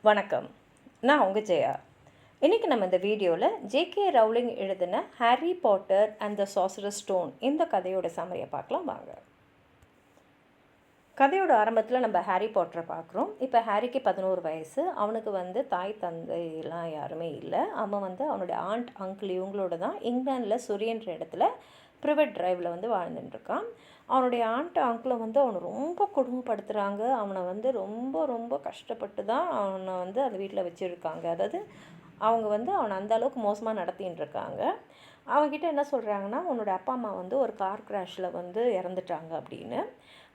வணக்கம். நான் உங்கள் ஜெயா. இன்றைக்கி நம்ம இந்த வீடியோவில் ஜேகே ரவுலிங் எழுதின Harry Potter and the Sorcerer's Stone இந்த கதையோட சம்மரியை பார்க்கலாம் வாங்க. கதையோட ஆரம்பத்தில் நம்ம ஹாரி பாட்டரை பார்க்குறோம். இப்போ ஹாரிக்கு 11 வயசு. அவனுக்கு தாய் தந்தையெல்லாம் யாருமே இல்லை. அவன் அவனுடைய ஆண்ட் அங்கிள் இவங்களோட தான் இங்கிலாண்டில் சுரியன்ற இடத்துல ப்ரைவேட் ட்ரைவில் வாழ்ந்துட்டுருக்கான். அவனுடைய ஆண்ட் அங்கிளை அவனை ரொம்ப கொடுமைப்படுத்துகிறாங்க. அவனை ரொம்ப ரொம்ப கஷ்டப்பட்டு தான் அவனை அந்த வீட்டில் வச்சுருக்காங்க. அதாவது அவங்க அவனை அந்தளவுக்கு மோசமாக நடத்தின்னு இருக்காங்க. அவன்கிட்ட என்ன சொல்கிறாங்கன்னா, உன்னோட அப்பா அம்மா ஒரு கார் கிராஷில் இறந்துட்டாங்க அப்படின்னு.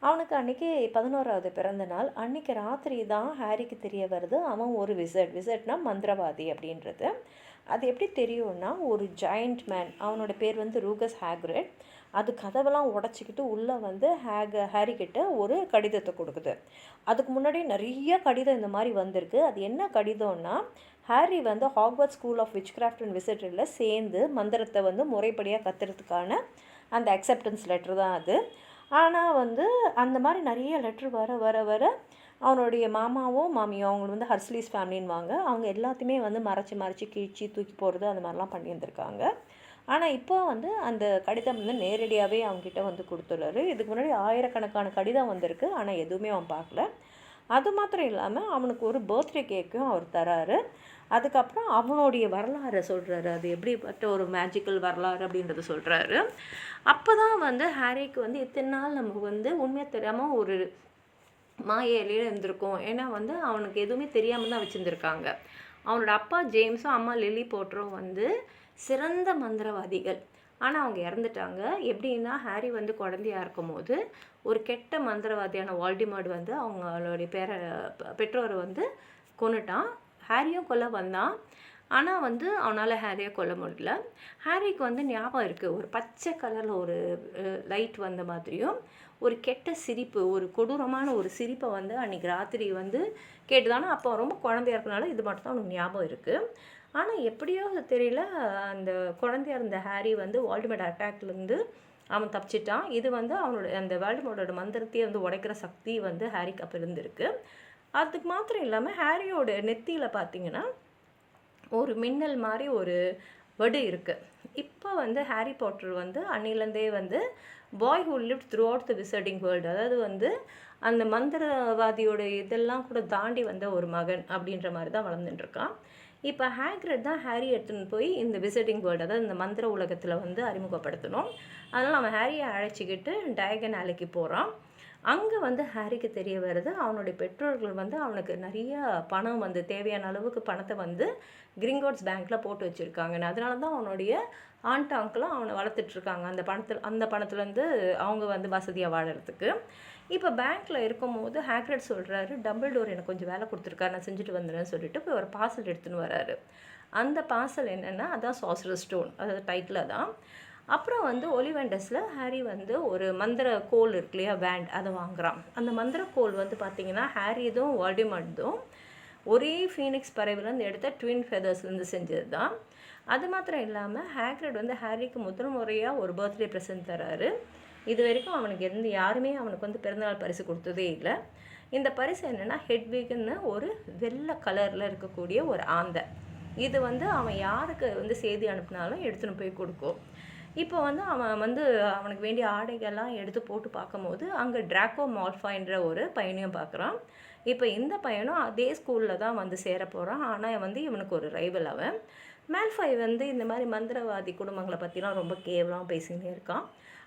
அவனுக்கு அன்றைக்கி 11வது பிறந்த நாள். அன்றைக்கி ராத்திரி தான் ஹாரிக்கு தெரிய வருது அவன் ஒரு விசர்ட்னா மந்திரவாதி அப்படின்றது. அது எப்படி தெரியும்னா, ஒரு ஜாயிண்ட் மேன், அவனோட பேர் ரூகஸ் ஹேக்ரிட், அது கதவெல்லாம் உடச்சிக்கிட்டு உள்ளே ஹாரிக்கிட்ட ஒரு கடிதத்தை கொடுக்குது. அதுக்கு முன்னாடி நிறைய கடிதம் இந்த மாதிரி வந்திருக்கு. அது என்ன கடிதம்னா, Harry Hogwarts School of Witchcraft and விசிட்டரில் சேர்ந்து மந்திரத்தை முறைப்படியாக கற்றுறதுக்கான அந்த அக்செப்டன்ஸ் லெட்ரு தான் அது. ஆனால் அந்த மாதிரி நிறைய லெட்ரு வர வர வர அவனுடைய மாமாவும் மாமியும் அவங்க ஹர்ஸ்லீஸ் ஃபேமிலின்வாங்க. அவங்க எல்லாத்தையுமே மறைச்சி கிழிச்சி தூக்கி போடுறது அந்த மாதிரிலாம் பண்ணியிருந்திருக்காங்க. ஆனால் இப்போ அந்த கடிதம் நேரடியாகவே அவங்ககிட்ட கொடுத்துள்ளாரு. இதுக்கு முன்னாடி ஆயிரக்கணக்கான கடிதம் வந்திருக்கு. ஆனால் எதுவுமே அவன் பார்க்கல. அது மாத்திரம் இல்லாமல் அவனுக்கு ஒரு பர்த்டே கேக்கும் அவர் தராரு. அதுக்கப்புறம் அவனுடைய வரலாறை சொல்கிறாரு. அது எப்படிப்பட்ட ஒரு மேஜிக்கல் வரலாறு அப்படின்றத சொல்கிறாரு. அப்போ தான் ஹாரிக்கு இத்தனை நாள் நமக்கு உண்மையாக தெரியாமல் ஒரு மாயையிலே இருந்திருக்கும். ஏன்னா அவனுக்கு எதுவுமே தெரியாமல் தான் வச்சுருந்துருக்காங்க. அவனோட அப்பா ஜேம்ஸும் அம்மா லில்லி போட்டரும் சிறந்த மந்திரவாதிகள். ஆனால் அவங்க இறந்துட்டாங்க. எப்படின்னா, ஹாரி குழந்தையாக இருக்கும்போது ஒரு கெட்ட மந்திரவாதியான வால்டிமார்ட் அவங்களுடைய பெற்றோரை கொன்னுட்டான். ஹாரியும் கொல்ல வந்தான். ஆனால் அவனால் ஹாரியை கொல்ல முடியல. ஹாரிக்கு ஞாபகம் இருக்குது, ஒரு பச்சை கலரில் ஒரு லைட் வந்த மாதிரியும் ஒரு கெட்ட சிரிப்பு, ஒரு கொடூரமான ஒரு சிரிப்பை அன்றைக்கி ராத்திரி கேட்டுதானே. அப்போ ரொம்ப குழந்தையா இருக்கனால இது மட்டும் தான் அவனுக்கு ஞாபகம் இருக்குது. ஆனால் எப்படியோ தெரியல, அந்த குழந்தையா இருந்த ஹாரி வால்டிமார்ட் அட்டாக்லேருந்து அவன் தப்பிச்சிட்டான். இது அவனோட அந்த வால்டிமார்ட்டோட மந்திரத்தையே உடைக்கிற சக்தி ஹாரிக்கு அப்போ இருந்திருக்கு. அதுக்கு மாத்திரம் இல்லாமல் ஹாரியோட நெத்தியில் பார்த்திங்கன்னா ஒரு மின்னல் மாதிரி ஒரு வடு இருக்குது. இப்போ ஹாரி பாட்டர் அன்னிலேருந்தே boy who lived throughout the wizarding world, அதாவது அந்த மந்திரவாதியோட இதெல்லாம் கூட தாண்டி ஒரு மகன் அப்படின்ற மாதிரி தான் வளர்ந்துட்டுருக்கான். இப்போ ஹேக்ரிட் தான் ஹாரி எடுத்துன்னு போய் இந்த விசிட்டிங் வேர்ல்டு, அதாவது இந்த மந்திர உலகத்தில் அறிமுகப்படுத்தணும். அதனால் அவன் ஹாரியை அழைச்சிக்கிட்டு டயகன் அலைக்கு போகிறான். அங்கே ஹாரிக்கு தெரிய வருது, அவனுடைய பெற்றோர்கள் அவனுக்கு நிறைய பணம் தேவையான அளவுக்கு பணத்தை கிரிங்கோட்ஸ் பேங்க்கில் போட்டு வச்சுருக்காங்க. அதனால தான் அவனுடைய ஆண்ட் அங்கிளும் அவனை வளர்த்துட்ருக்காங்க. அந்த பணத்துலேருந்து அவங்க வசதியாக வாழறதுக்கு. இப்போ பேங்க்கில் இருக்கும்போது ஹேக்ரிட் சொல்கிறாரு, டம்பிள்டோர் எனக்கு கொஞ்சம் வேலை கொடுத்துருக்காரு, நான் செஞ்சுட்டு வந்துடுறேன்னு சொல்லிட்டு போய் ஒரு பார்சல் எடுத்துன்னு வராரு. அந்த பார்சல் என்னென்னா, அதான் சார்சரர்ஸ் ஸ்டோன், அதாவது டைட்டில் தான். அப்புறம் ஒலிவெண்டஸில் ஹாரி ஒரு மந்திர கோல் இருக்கு இல்லையா, வேண்ட், அதை வாங்குகிறான். அந்த மந்திர கோல் பார்த்திங்கன்னா ஹாரி இதுவும் வால்டிமார்ட்டும் ஒரே ஃபீனிக்ஸ் பறவைலேருந்து எடுத்த ட்வின் ஃபெதர்ஸ்லேருந்து செஞ்சது தான். அது மாத்திரம் இல்லாமல் ஹேக்ரிட் ஹாரிக்கு முதல் முறையாக ஒரு பர்த்டே ப்ரெசன்ட் தராரு. இது வரைக்கும் அவனுக்கு யாருமே அவனுக்கு பிறந்தநாள் பரிசு கொடுத்ததே இல்லை. இந்த பரிசு என்னென்னா, ஹெட்விக்னு ஒரு வெள்ளை கலரில் இருக்கக்கூடிய ஒரு ஆந்தை. இது அவன் யாருக்கு செய்தி அனுப்பினாலும் எடுத்துன்னு போய் கொடுக்கும். இப்போ அவன் அவனுக்கு வேண்டிய ஆடைகள்லாம் எடுத்து போட்டு பார்க்கும்போது அங்கே ட்ராக்கோ மால்ஃபாய்ன்ற ஒரு பையனையும் பார்க்குறான். இப்போ இந்த பையனும் அதே ஸ்கூலில் தான் சேர போகிறான். ஆனால் இவனுக்கு ஒரு ரைவல் அவன். மால்ஃபாய் இந்த மாதிரி மந்திரவாதி குடும்பங்களை பற்றிலாம் ரொம்ப கேவலமாக பேசினே இருக்கான்.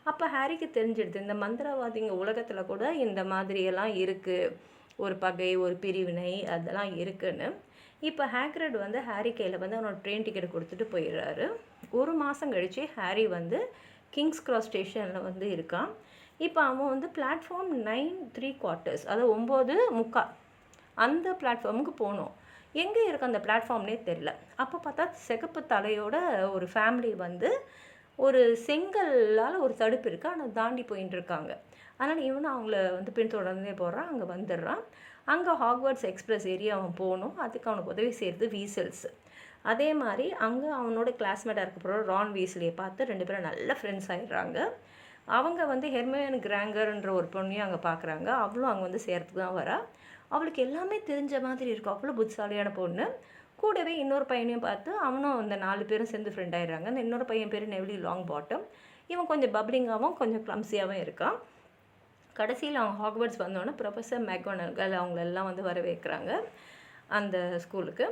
அப்போ ஹாரிக்கு தெரிஞ்சிடுது, இந்த மந்திரவாதிங்க உலகத்தில் கூட இந்த மாதிரியெல்லாம் இருக்குது, ஒரு பகை, ஒரு பிரிவினை, அதெல்லாம் இருக்குன்னு. இப்போ ஹேக்ரிட் ஹாரி கையில் அவனோட ட்ரெயின் டிக்கெட் கொடுத்துட்டு போயிடுறாரு. ஒரு மாதம் கழித்து ஹாரி கிங்ஸ் கிராஸ் ஸ்டேஷனில் இருக்கான். இப்போ அவன் பிளாட்ஃபார்ம் 9¾ அதாவது 9:45 அந்த பிளாட்ஃபார்முக்கு போகணும். எங்கே இருக்க அந்த பிளாட்ஃபார்ம்னே தெரில. அப்போ பார்த்தா சிகப்பு தலையோட ஒரு ஃபேமிலி ஒரு செங்கல்லால் ஒரு தடுப்பு இருக்குது, ஆனால் தாண்டி போயின்னு இருக்காங்க. அதனால் இவனும் அவங்கள பின்தொடர்ந்தே போகிறான். அங்கே வந்துடுறான். அங்கே ஹாக்வர்ட்ஸ் எக்ஸ்பிரஸ் ஏறி அவன் போகணும். அதுக்கு அவனுக்கு உதவி செய்கிறது வீசல்ஸ். அதே மாதிரி அங்கே அவனோட கிளாஸ்மேட்டாக இருக்க போகிற ரான் வீஸ்லியை பார்த்து 2 பேரும் நல்ல ஃப்ரெண்ட்ஸ் ஆகிடுறாங்க. அவங்க ஹெர்மியோனி கிராங்கர்ன்ற ஒரு பொண்ணையும் அங்கே பார்க்குறாங்க. அவளும் அங்கே சேர்த்துக்கு தான் வரா. அவளுக்கு எல்லாமே தெரிஞ்ச மாதிரி இருக்கும், அவ்வளோ புத்திசாலியான பொண்ணு. கூடவே இன்னொரு பையனையும் பார்த்து அவனும் அந்த 4 பேரும் சேர்ந்து ஃப்ரெண்ட் ஆயிடுறாங்க. அந்த இன்னொரு பையன் பேர் நெவிலி லாங் பாட்டம். இவன் கொஞ்சம் பப்ளிங்காகவும் கொஞ்சம் க்ளம்ஸியாகவும் இருக்கான். கடைசியில் அவங்க ஹாக்வர்ட்ஸ் வந்தோடனே ப்ரொஃபஸர் மெக்கோனகல் அவங்களெல்லாம் வந்து வர வைக்கிறாங்க அந்த ஸ்கூலுக்கு.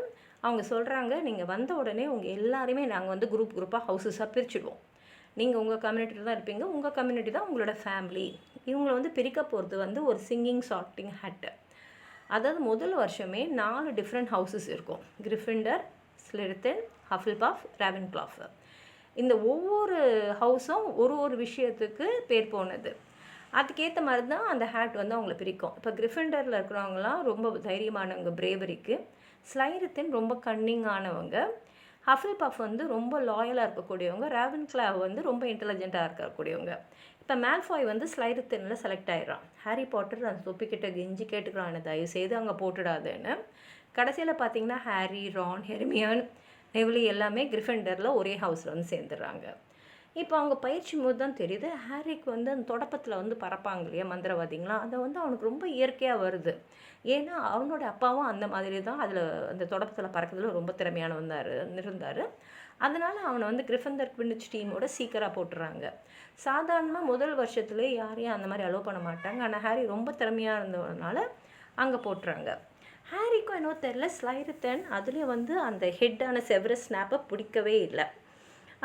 அவங்க சொல்கிறாங்க, நீங்கள் வந்த உடனே உங்கள் எல்லாருமே நாங்கள் வந்து குரூப்பாக ஹவுசஸாக பிரிச்சுடுவோம். நீங்கள் உங்கள் கம்யூனிட்டியில் தான் இருப்பீங்க, உங்கள் கம்யூனிட்டி தான் உங்களோட ஃபேமிலி. இவங்களை வந்து பிரிக்க போகிறது வந்து ஒரு சிங்கிங் சார்ட்டிங் ஹட். அதாவது முதல் வருஷமே 4 டிஃப்ரெண்ட் ஹவுசஸ் இருக்கும். கிரிஃபிண்டர், ஸ்லிதரின், ஹஃபில்பஃப், ரேவென்க்ளாஃப். இந்த ஒவ்வொரு ஹவுஸும் ஒரு விஷயத்துக்கு பேர் போனது. அதுக்கேற்ற மாதிரி தான் அந்த ஹேட் வந்து அவங்கள பிரிக்கும். இப்போ கிரிஃபிண்டரில் இருக்கிறவங்களாம் ரொம்ப தைரியமானவங்க, பிரேவரிக்கு. ஸ்லைதரின் ரொம்ப கன்னிங்கானவங்க. ஹஃபில்பஃப் வந்து ரொம்ப லாயலாக இருக்கக்கூடியவங்க. ரேவென்க்ளாவ் வந்து ரொம்ப இன்டெலிஜென்ட்டாக இருக்கக்கூடியவங்க. இப்போ மேல்ஃபாய் வந்து ஸ்லைதரினில் செலக்ட் ஆகிடுறான். ஹாரி பாட்டர் அந்த தொப்பிக்கிட்ட கெஞ்சி கேட்டுக்கிறான், தயவு செய்து அங்கே போட்டுடாதுன்னு. கடைசியில் பார்த்தீங்கன்னா ஹாரி, ரான், ஹெர்மியான், நெவிலி எல்லாமே கிரிஃபிண்டரில் ஒரே ஹவுஸில் வந்து சேர்ந்துடுறாங்க. இப்போ அவங்க பயிற்சி போது தான் தெரியுது, ஹாரிக்கு வந்து அந்த தொடப்பத்தில் வந்து பறப்பாங்க இல்லையா மந்திரவாதிங்களாம், அதை வந்து அவனுக்கு ரொம்ப இயற்கையாக வருது. ஏன்னா அவனோட அப்பாவும் அந்த மாதிரி தான் அதில் அந்த தொடப்பத்தில் பறக்கிறதுல ரொம்ப திறமையானவன் இருந்தார். அதனால் அவனை வந்து கிரிஃபிண்டர் குவிடிட்ஜ் டீமோட சீக்கிரமாக போட்டுறாங்க. சாதாரணமாக முதல் வருஷத்துலேயே யாரையும் அந்த மாதிரி அலோவ் பண்ண மாட்டாங்க. ஆனால் ஹாரி ரொம்ப திறமையாக இருந்ததுனால அங்கே போட்டுறாங்க. ஹாரிக்கும் என்னவோ தெரில, ஸ்லைதரின் அதுலேயும் வந்து அந்த ஹெட்டான செவரஸ் ஸ்னாப்பை பிடிக்கவே இல்லை.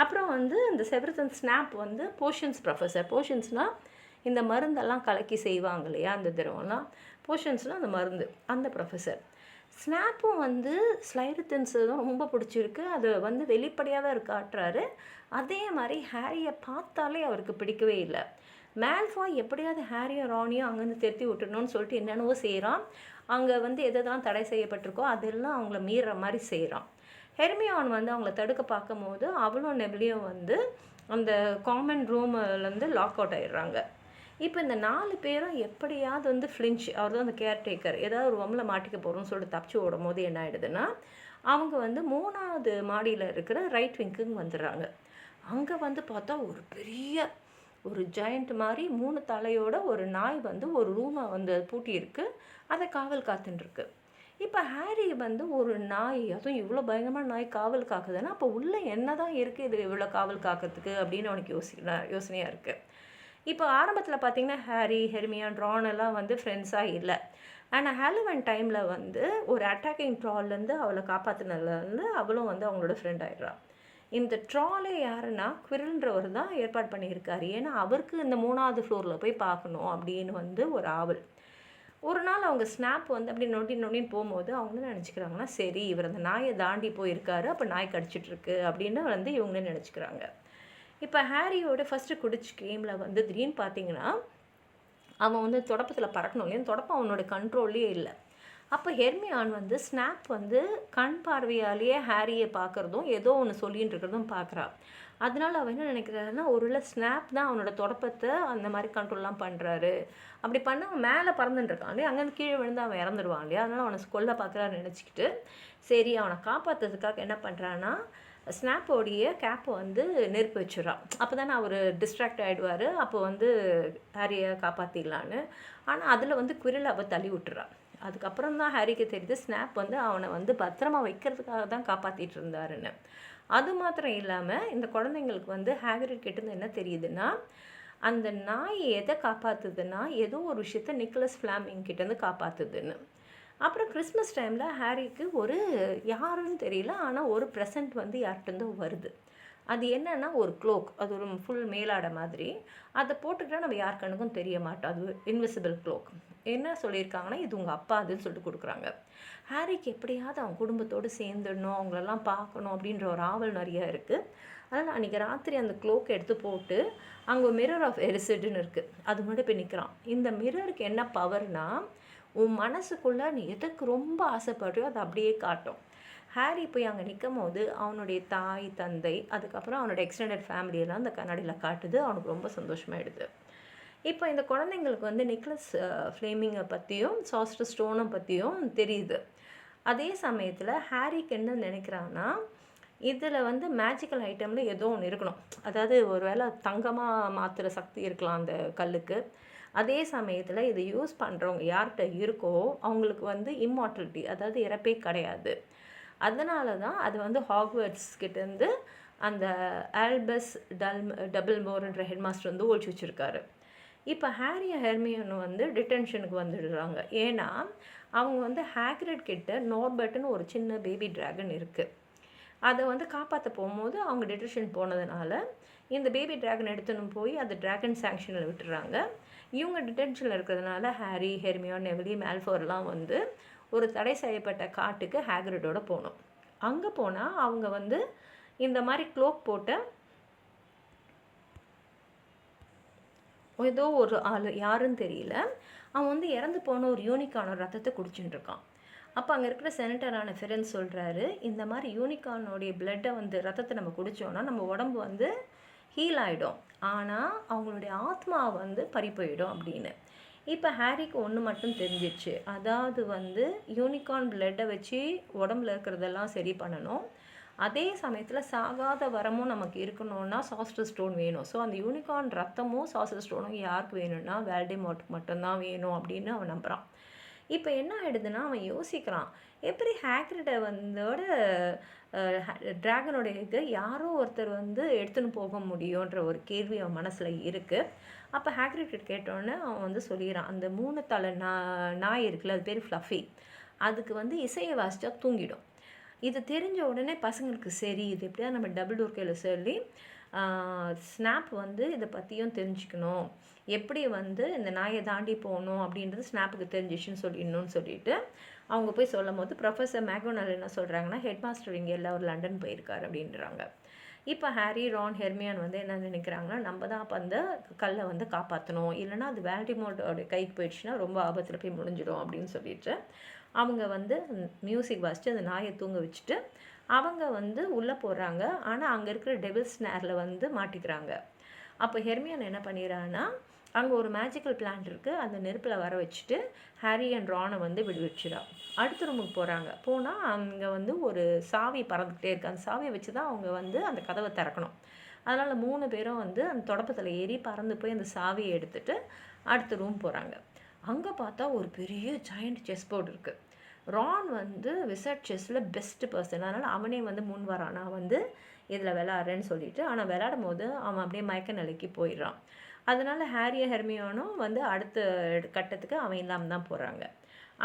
அப்புறம் வந்து இந்த செவரஸ் ஸ்னாப் வந்து போஷன்ஸ் ப்ரொஃபஸர். போஷன்ஸ்னால் இந்த மருந்தெல்லாம் கலக்கி செய்வாங்க இல்லையா, அந்த திரவம்லாம். போஷன்ஸ்னால் அந்த மருந்து, அந்த ப்ரொஃபஸர். ஸ்னாப்பும் வந்து ஸ்லைதரின்ஸு தான் ரொம்ப பிடிச்சிருக்கு. அது வந்து வெளிப்படையாக காட்டுறாரு. அதே மாதிரி ஹாரியை பார்த்தாலே அவருக்கு பிடிக்கவே இல்லை. மேல்ஃபாய் எப்படியாவது ஹாரியும் ரானியும் அங்கேருந்து திருத்தி விட்டுணுன்னு சொல்லிட்டு என்னென்னவோ செய்கிறான். அங்கே வந்து எதெல்லாம் தடை செய்யப்பட்டிருக்கோ அதெல்லாம் அவங்கள மீறுற மாதிரி செய்கிறான். ஹெர்மியான் வந்து அவங்கள தடுக்க பார்க்கும்போது அவளும் நெவிலியும் வந்து அந்த காமன் ரூம்லேருந்து லாக் அவுட் ஆகிடுறாங்க. இப்போ இந்த 4 பேரும் எப்படியாவது வந்து ஃப்ளின்ச், அவர் தான் அந்த கேர்டேக்கர், ஏதாவது ஒரு வம்பில் மாட்டிக்க போகிறோம்னு சொல்லிட்டு தப்பிச்சு ஓடும் போது என்ன ஆகிடுதுன்னா, அவங்க வந்து 3வது மாடியில் இருக்கிற ரைட் விங்குக்கு வந்துடுறாங்க. அங்கே வந்து பார்த்தா ஒரு பெரிய ஒரு ஜாயிண்ட் மாதிரி 3 தலையோட ஒரு நாய் வந்து ஒரு ரூமை வந்து பூட்டியிருக்கு. அதை காவல் காத்துட்டுருக்கு. இப்போ ஹாரி வந்து ஒரு நாய், அதுவும் இவ்வளோ பயங்கரமான நாய் காவல் காக்குதுன்னா அப்போ உள்ளே என்ன தான் இருக்குது இது இவ்வளோ காவல் காக்கிறதுக்கு அப்படின்னு அவனுக்கு யோசனையாக இருக்குது. இப்போ ஆரம்பத்தில் பார்த்திங்கன்னா ஹாரி, ஹெர்மியான், ரான் எல்லாம் வந்து ஃப்ரெண்ட்ஸாக இல்லை. ஆனால் ஹாலோவீன் டைமில் வந்து ஒரு அட்டாக்கிங் ட்ரால்லேருந்து அவளை காப்பாற்றினதுலேருந்து அவளும் வந்து அவங்களோட ஃப்ரெண்ட் ஆகிடுறான். இந்த ட்ராலே யாருன்னா குவிரில்ன்றவர் தான் ஏற்பாடு பண்ணியிருக்காரு. ஏன்னா அவருக்கு இந்த 3வது ஃப்ளோரில் போய் பார்க்கணும் அப்படின்னு வந்து ஒரு ஆவல். ஒரு நாள் அவங்க ஸ்னாப் வந்து அப்படி நொண்டின்னு போகும்போது அவங்களும் நினச்சிக்கிறாங்கன்னா, சரி இவர் அந்த நாயை தாண்டி போயிருக்காரு, அப்போ நாய் கடிச்சிட்ருக்கு அப்படின்னு வந்து இவங்களே நினச்சிக்கிறாங்க. இப்போ ஹாரியோட ஃபஸ்ட்டு குடிச்சு கேமில் வந்து திடீர்னு பார்த்தீங்கன்னா அவன் வந்து தொடப்பத்தில் பறக்கணும் இல்லையா, தொடப்பம் அவனோட கண்ட்ரோல்லே இல்லை. அப்போ ஹெர்மியான் வந்து ஸ்னாப் வந்து கண் பார்வையாலேயே ஹாரியை பார்க்குறதும் ஏதோ ஒன்று சொல்லின்னு இருக்கிறதும் பார்க்குறா. அதனால அவன் என்ன நினைக்கிறாருன்னா, ஒருவேளை ஸ்னாப் தான் அவனோட தொடப்பத்தை அந்த மாதிரி கண்ட்ரோல்லாம் பண்ணுறாரு. அப்படி பண்ண அவன் மேலே பறந்துட்டுருக்கான் இல்லையா, அங்கேருந்து கீழே விழுந்து அவன் இறந்துடுவான் இல்லையா, அதனால் அவனை கொல்ல பார்க்குறான்னு நினச்சிக்கிட்டு சரி அவனை காப்பாற்றுறதுக்காக என்ன பண்ணுறான்னா, ஸ்னாப்போடைய கேப்பை வந்து நெருப்பு வச்சிடறான். அப்போ தானே அவர் டிஸ்ட்ராக்ட் ஆகிடுவார், அப்போ வந்து ஹாரியை காப்பாற்றிடலான்னு. ஆனால் அதில் வந்து குரில் அவள் தள்ளி விட்டுறான். அதுக்கப்புறம் தான் ஹாரிக்கு தெரியுது ஸ்னாப் வந்து அவனை வந்து பத்திரமா வைக்கிறதுக்காக தான் காப்பாற்றிட்டு இருந்தாருன்னு. அது மாத்திரம் இல்லாமல் இந்த குழந்தைங்களுக்கு வந்து ஹாக்ரிட் கிட்டேருந்து என்ன தெரியுதுன்னா, அந்த நாய் எதை காப்பாற்றுதுன்னா ஏதோ ஒரு விஷயத்த நிக்கோலஸ் ஃப்ளாமிங் கிட்டேருந்து காப்பாற்றுதுன்னு. அப்புறம் கிறிஸ்மஸ் டைமில் ஹாரிக்கு ஒரு யாருன்னு தெரியல, ஆனால் ஒரு ப்ரெசண்ட் வந்து யார்கிட்டேருந்தோ வருது. அது என்னென்னா ஒரு க்ளோக், அது ஒரு ஃபுல் மேலாடை மாதிரி. அதை போட்டுக்கிட்டால் நம்ம யார் கண்ணுக்கும் தெரிய மாட்டோம், அது இன்விசிபிள் க்ளோக். என்ன சொல்லியிருக்காங்கன்னா, இது உங்கள் அப்பா அதுன்னு சொல்லிட்டு கொடுக்குறாங்க. ஹாரிக்கு எப்படியாவது அவங்க குடும்பத்தோடு சேர்ந்துடணும், அவங்களெல்லாம் பார்க்கணும் அப்படின்ற ஒரு ஆவல் நிறையா இருக்குது. அதனால் அன்றைக்கி ராத்திரி அந்த க்ளோக் எடுத்து போட்டு அங்கே மிரர் ஆஃப் எரிசிட்னு இருக்குது, அது முன்னாடி போய் நிற்கிறான். இந்த மிரருக்கு என்ன பவர்னால், உன் மனசுக்குள்ளே நீ எதுக்கு ரொம்ப ஆசைப்படுறியோ அதை அப்படியே காட்டும். ஹாரி போய் அங்கே நிற்கும் போது அவனுடைய தாய், தந்தை, அதுக்கப்புறம் அவனோட எக்ஸ்டெண்டட் ஃபேமிலியெல்லாம் அந்த கண்ணாடியில் காட்டுது. அவனுக்கு ரொம்ப சந்தோஷமாயிடுது. இப்போ இந்த குழந்தைங்களுக்கு வந்து நிக்கோலஸ் ஃப்ளேமிங்கை பற்றியும் சாஸ்டர் ஸ்டோனை பற்றியும் தெரியுது. அதே சமயத்தில் ஹாரிக்கு என்ன நினைக்கிறான்னா, இதில் வந்து மேஜிக்கல் ஐட்டமில் ஏதோ ஒன்று இருக்கணும். அதாவது ஒரு வேளை தங்கமாக மாற்றுற சக்தி இருக்கலாம் அந்த கல்லுக்கு. அதே சமயத்தில் இதை யூஸ் பண்ணுறவங்க யார்கிட்ட இருக்கோ அவங்களுக்கு வந்து இம்மார்டலிட்டி, அதாவது இறப்பே கிடையாது. அதனால தான் அது வந்து ஹாக்வர்ட்ஸ் கிட்டேருந்து அந்த ஆல்பஸ் டபிள்மோர்ன்ற ஹெட் மாஸ்டர் வந்து ஒழிச்சு வச்சுருக்காரு. இப்போ ஹாரியும் ஹெர்மியோனும் வந்து டிடென்ஷனுக்கு வந்துடுறாங்க. ஏன்னா அவங்க வந்து ஹாக்ரிட் கிட்ட நார்பர்ட்னு ஒரு சின்ன பேபி டிராகன் இருக்குது. அதை வந்து காப்பாற்ற போகும்போது அவங்க டிடென்ஷன் போனதுனால இந்த பேபி டிராகன் எடுத்துன்னு போய் அந்த டிராகன் சாங்ஷனில் விட்டுறாங்க. இவங்க டிடென்ஷனில் இருக்கிறதுனால ஹாரி, ஹெர்மியோன், நெவிலி, மேல்ஃபோர்லாம் வந்து ஒரு தடை செய்யப்பட்ட காட்டுக்கு ஹாக்ரிடோட போகணும். அங்கே போனால் அவங்க வந்து இந்த மாதிரி க்ளோக் போட்ட ஏதோ ஒரு ஆள், யாருன்னு தெரியல, அவன் வந்து இறந்து போன ஒரு யூனிகார்னோட ரத்தத்தை குடிச்சுட்டு இருக்கான். அப்போ அங்கே இருக்கிற செனட்டரான ஃபெரன்ஸ் சொல்கிறாரு, இந்த மாதிரி யூனிகார்னோடைய பிளட்டை வந்து ரத்தத்தை நம்ம குடித்தோன்னா நம்ம உடம்பு வந்து ஹீல் ஆகிடும், ஆனால் அவங்களுடைய ஆத்மா வந்து பறி போயிடும் அப்படின்னு. இப்போ ஹாரிக்கு ஒன்று மட்டும் தெரிஞ்சிடுச்சு, அதாவது வந்து யூனிகார்ன் பிளட்டை வச்சு உடம்புல இருக்கிறதெல்லாம் சரி பண்ணணும், அதே சமயத்தில் சாகாத வரமும் நமக்கு இருக்கணும்னா சாஸ்டர் ஸ்டோன் வேணும். ஸோ அந்த யூனிகார்ன் ரத்தமும் சாஸ்டர் ஸ்டோனும் யாருக்கு வேணும்னா வேல்டெமோர்ட்டுக்கு மட்டும்தான் வேணும் அப்படின்னு அவன் நம்புகிறான். இப்போ என்ன ஆகிடுதுன்னா அவன் யோசிக்கிறான், எப்படி ஹாக்ரிடை வந்தோட ட்ராகனோட இது யாரோ ஒருத்தர் வந்து எடுத்துன்னு போக முடியுன்ற ஒரு கேள்வி அவன் மனசில் இருக்குது. அப்போ ஹாக்ரிட் கேட்டோன்னே அவன் வந்து சொல்லிடுறான், அந்த 3 தலை நாய் இருக்குல்ல, அது பேர் ஃப்ளஃபி, அதுக்கு வந்து இசையை வாசித்தா தூங்கிடும். இது தெரிஞ்ச உடனே பசங்களுக்கு சரி இது எப்படியா நம்ம டபுள் டோர் கையில் சொல்லி ஸ்னாப் வந்து இதை பற்றியும் தெரிஞ்சுக்கணும், எப்படி வந்து இந்த நாயை தாண்டி போகணும் அப்படின்றது ஸ்னாப்புக்கு தெரிஞ்சிச்சுன்னு சொல்லிடணும்னு சொல்லிட்டு அவங்க போய் சொல்லும் போது ப்ரொஃபஸர் மேக்டொனால்ட் என்ன சொல்கிறாங்கன்னா, ஹெட் மாஸ்டர் இங்கே எல்லோரும் லண்டன் போயிருக்காரு அப்படின்றாங்க. இப்போ ஹாரி, ரான், ஹெர்மியான் வந்து என்ன நினைக்கிறாங்கன்னா, நம்ம தான் அப்போ அந்த கல்லை வந்து காப்பாற்றணும், இல்லைனா அது வேல்டிமோர்ட்டோட கைக்கு போயிடுச்சுன்னா ரொம்ப ஆபத்தில் போய் முடிஞ்சிடும் அப்படின்னு சொல்லிட்டு அவங்க வந்து மியூசிக் வாசித்து அந்த நாயை தூங்க வச்சுட்டு அவங்க வந்து உள்ளே போகிறாங்க. ஆனால் அங்கே இருக்கிற டெவில்ஸ் ஸ்னேரில் வந்து மாட்டிக்கிறாங்க. அப்போ ஹெர்மியான் என்ன பண்ணிடுறான்னா, அங்கே ஒரு மேஜிக்கல் பிளான்ட் இருக்குது, அந்த நெருப்பில் வர வச்சுட்டு ஹாரி அண்ட் ரானை வந்து விடுவிச்சிடா. அடுத்த ரூமுக்கு போகிறாங்க. போனால் அங்கே வந்து ஒரு சாவி பறந்துக்கிட்டே இருக்குது. அந்த சாவியை வச்சு தான் அவங்க வந்து அந்த கதவை திறக்கணும். அதனால் 3 பேரும் வந்து அந்த தொடப்பத்தில் ஏறி பறந்து போய் அந்த சாவியை எடுத்துகிட்டு அடுத்த ரூம் போகிறாங்க. அங்கே பார்த்தா ஒரு பெரிய ஜாயிண்ட் செஸ் போர்டு இருக்குது. ரான் வந்து விசர்ட் செஸ்ஸில் பெஸ்ட்டு பர்சன், அதனால் அவனே வந்து முன் வரான், நான் வந்து இதில் விளையாடுறேன்னு சொல்லிட்டு. ஆனால் விளையாடும் போது அவன் அப்படியே மயக்க நிலைக்கு போயிடுறான். அதனால் ஹாரியும் ஹெர்மியோனும் வந்து அடுத்த கட்டத்துக்கு அவன் இல்லாமல் தான் போகிறாங்க.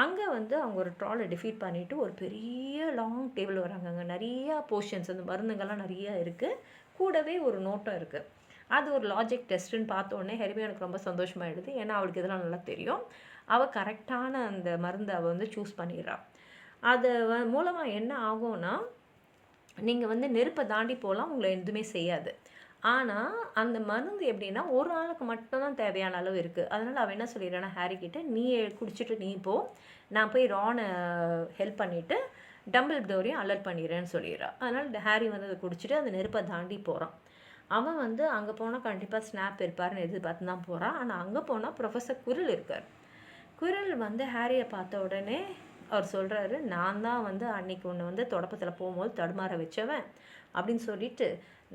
அங்கே வந்து அவங்க ஒரு ட்ராலை டிஃபீட் பண்ணிவிட்டு ஒரு பெரிய லாங் டேபிள் வராங்க. அங்கே நிறையா போர்ஷன்ஸ், அந்த மருந்துங்கள்லாம் நிறையா இருக்குது, கூடவே ஒரு நோட்டம் இருக்குது. அது ஒரு லாஜிக் டெஸ்ட்டுன்னு பார்த்தோன்னே ஹெர்மியோனுக்கு ரொம்ப சந்தோஷமாகிடுது. ஏன்னா அவளுக்கு இதெல்லாம் நல்லா தெரியும். அவள் கரெக்டான அந்த மருந்தை அவள் வந்து சூஸ் பண்ணிடுறாள். அது மூலமாக என்ன ஆகும்னா, நீங்கள் வந்து நெருப்பை தாண்டி போகலாம், உங்களை எதுவுமே செய்யாது. ஆனால் அந்த மருந்து எப்படின்னா ஒரு ஆளுக்கு மட்டும்தான் தேவையான அளவு இருக்குது. அதனால் அவள் என்ன சொல்லிடுறான்னா ஹாரி கிட்ட, நீ குடிச்சிட்டு நீ போ, நான் போய் ரானை ஹெல்ப் பண்ணிவிட்டு டம்பிள் டோரையும் அலர்ட் பண்ணிடுறேன்னு சொல்லிடுறான். அதனால் ஹாரி வந்து அதை குடிச்சிட்டு அந்த நெருப்பை தாண்டி போகிறான். அவன் வந்து அங்கே போனால் கண்டிப்பாக ஸ்னாப் இருப்பார்னு எதிர்பார்த்து தான் போகிறான். ஆனால் அங்கே போனால் ப்ரொஃபஸர் குரில் இருக்கார். குரில் வந்து ஹாரியை பார்த்த உடனே அவர் சொல்கிறாரு, நான் தான் வந்து அன்றைக்கி ஒன்று வந்து தொடப்பத்தில் போகும்போது தடுமாற வச்சவன் அப்படின்னு சொல்லிட்டு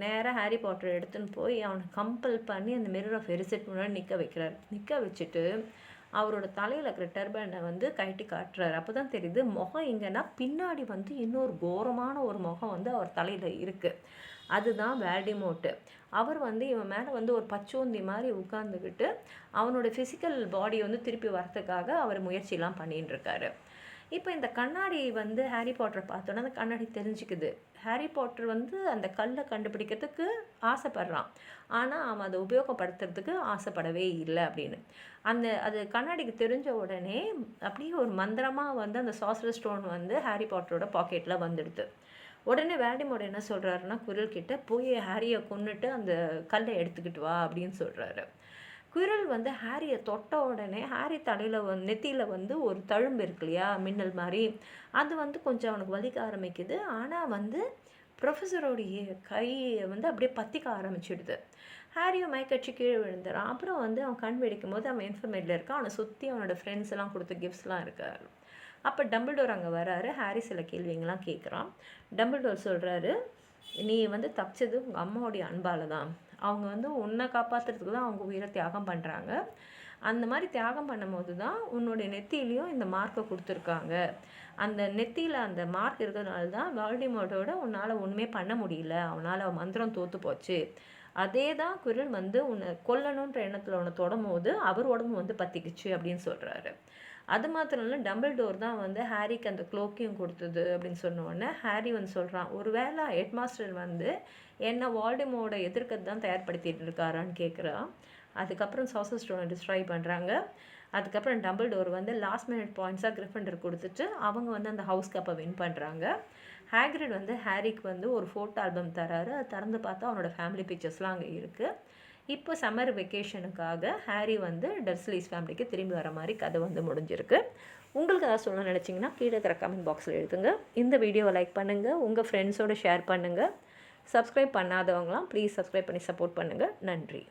நேராக ஹாரி பாட்டரை எடுத்துன்னு போய் அவனை கம்பல் பண்ணி அந்த மிரர் ஆஃப் எரிசெட் முன்னாடி நிற்க வைக்கிறார். நிற்க வச்சுட்டு அவரோட தலையில் இருக்கிற டர்பனை வந்து கழட்டி காட்டுறாரு. அப்போ தான் தெரியுது முகம் எங்கன்னா பின்னாடி வந்து இன்னொரு கோரமான ஒரு முகம் வந்து அவர் தலையில் இருக்குது. அதுதான் வேல்டிமோர்ட்டு. அவர் வந்து இவன் மேலே வந்து ஒரு பச்சோந்தி மாதிரி உட்காந்துக்கிட்டு அவனோட ஃபிசிக்கல் பாடி வந்து திருப்பி வரத்துக்காக அவர் முயற்சியெல்லாம் பண்ணின்னு இருக்காரு. இப்போ இந்த கண்ணாடி வந்து ஹாரி பாட்டரை பார்த்தோன்னா அந்த கண்ணாடி தெரிஞ்சுக்குது. ஹாரி பாட்டர் வந்து அந்த கல்லை கண்டுபிடிக்கிறதுக்கு ஆசைப்படுறான், ஆனால் அவன் அதை உபயோகப்படுத்துறதுக்கு ஆசைப்படவே இல்லை அப்படின்னு. அது கண்ணாடிக்கு தெரிஞ்ச உடனே அப்படியே ஒரு மந்திரமாக வந்து அந்த சார்சரர் ஸ்டோன் வந்து ஹாரி பாட்டரோட பாக்கெட்டில் வந்துடுது. உடனே வேல்டிமோர்ட் என்ன சொல்கிறாருன்னா, குரில் கிட்ட போய் ஹாரியை கொன்னுட்டு அந்த கல்லை எடுத்துக்கிட்டு வா அப்படின்னு சொல்கிறாரு. குரில் வந்து ஹாரியை தொட்ட உடனே ஹாரி தலையில் நெத்தியில் வந்து ஒரு தழும்பு இருக்கு இல்லையா, மின்னல் மாதிரி, அது வந்து கொஞ்சம் அவனுக்கு வலிக்க ஆரம்பிக்குது. ஆனால் வந்து ப்ரொஃபஸரோடைய கையை வந்து அப்படியே பற்றிக்க ஆரம்பிச்சிடுது. ஹாரியை மயக்கடிச்சு கீழே விழுந்துறான். அப்புறம் வந்து அவன் கண் வெடிக்கும் போது அவன் இன்ஃபர்மேட்டில் இருக்கான். அவனை சுற்றி அவனோட ஃப்ரெண்ட்ஸ் எல்லாம் கொடுத்த கிஃப்ட்ஸ்லாம் இருக்காரு. அப்போ டம்பிள்டோர் அங்கே வராரு. ஹாரி சில கேள்விங்கெல்லாம் கேட்குறான். டம்பிள்டோர் சொல்கிறாரு, நீ வந்து தப்பிச்சது உங்கள் அம்மாவுடைய அன்பால் தான், அவங்க வந்து உன்னை காப்பாற்றுறதுக்கு தான் அவங்க உயிரை தியாகம் பண்ணுறாங்க, அந்த மாதிரி தியாகம் பண்ணும்போது தான் உன்னுடைய நெத்தியிலையும் இந்த மார்க்கை கொடுத்துருக்காங்க. அந்த நெத்தியில் அந்த மார்க் இருக்கிறதுனால தான் வால்டிமோர்ட்டோட உன்னால் ஒன்றுமே பண்ண முடியல, அவனால் மந்திரம் தோற்று போச்சு. அதே தான் குரில் வந்து உன்னை கொல்லணுன்ற எண்ணத்தில் உன்னை தொடும்போது அவர் உடம்பு வந்து பற்றிக்குச்சு அப்படின்னு சொல்கிறாரு. அது மாத்திரம் இல்லை, டம்பிள்டோர் தான் வந்து ஹாரிக்கு அந்த க்ளோக்கையும் கொடுத்தது அப்படின்னு சொன்ன உடனே ஹாரி வந்து சொல்கிறான், ஒரு வேளை ஹெட்மாஸ்டர் வந்து என்ன வால்டிமோர்ட்டை எதிர்க்கிறது தான் தயார்படுத்திட்டு இருக்காரான்னு கேட்குறான். அதுக்கப்புறம் சார்சர் ஸ்டோனை டிஸ்ட்ராய் பண்ணுறாங்க. அதுக்கப்புறம் டம்பிள்டோர் வந்து லாஸ்ட் மினிட் பாயிண்ட்ஸாக கிரிஃபிண்டர் கொடுத்துட்டு அவங்க வந்து அந்த ஹவுஸ் கப்பை வின் பண்ணுறாங்க. ஹேக்ரிட் வந்து ஹாரிக்கு வந்து ஒரு ஃபோட்டோ ஆல்பம் தராரு. அது திறந்து பார்த்தா அவனோட ஃபேமிலி பிக்சர்ஸ்லாம் அங்கே இருக்குது. இப்போ சம்மர் வெக்கேஷனுக்காக ஹாரி வந்து டர்ஸ்லீஸ் ஃபேமிலிக்கு திரும்பி வர மாதிரி கதை வந்து முடிஞ்சிருக்கு. உங்களுக்கு ஏதாவது சொல்ல நினச்சிங்கன்னா கீழே இருக்கிற கமெண்ட் பாக்ஸில் எழுதுங்க. இந்த வீடியோவை லைக் பண்ணுங்கள், உங்கள் ஃப்ரெண்ட்ஸோடு ஷேர் பண்ணுங்கள். சப்ஸ்கிரைப் பண்ணாதவங்களாம் ப்ளீஸ் சப்ஸ்கிரைப் பண்ணி சப்போர்ட் பண்ணுங்கள். நன்றி.